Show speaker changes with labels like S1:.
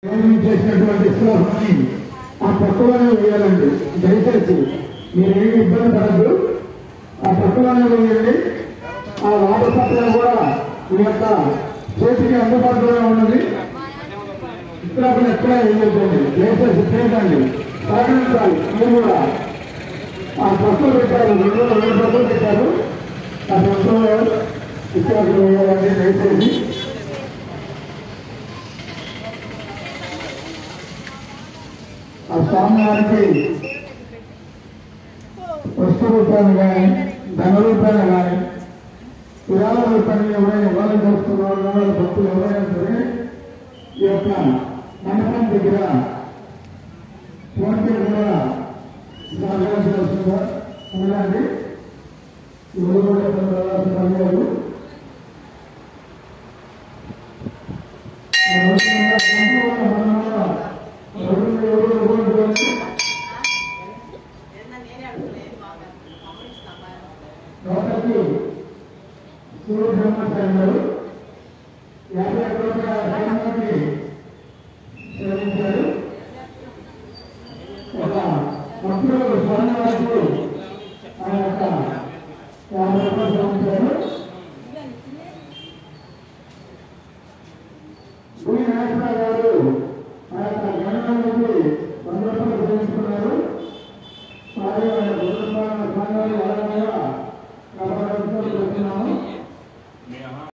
S1: చేసినటువంటి శ్లోకాన్ని ఆ పక్కలోనే వేయాలండి. దయచేసి మీరేమి ఇబ్బంది పడద్దు, ఆ పక్కలోనే వేయండి. ఆ వాటర్ సప్లై కూడా మీ యొక్క చేతికి అందుబాటులోనే ఉన్నది. ఇక్కడ ఎక్కడ వేయద్దండి, దయచేసి చేయకండి, సహకరించాలి. మీరు కూడా ఆ పక్కలు పెట్టారు, రెండు పక్కలు పెట్టారు, ఆ పక్కలో ఇక్కడ వేయాలండి. దయచేసి ఆ స్వామివారికి వస్తు రూపాయలు కానీ ధన రూపాయలు కానీ విరాళ రూపాయలు ఎవరైనా ఇవ్వాలని చూస్తున్నారు, భక్తులు ఎవరైనా సరే ఈ యొక్క మండపం దగ్గర ఫోన్ పే కూడా సహకరించవలసిందిగా ఉండండి. ఎవరు కూడా పనిచేయదు. సూర్యబ్రహ్మచారి 50 రూపాయలు చెల్లించారు. ఒక భక్తులకు స్వర్ణ వరకు ఆయన యొక్క 50 రూపాయలు చెల్లించారు.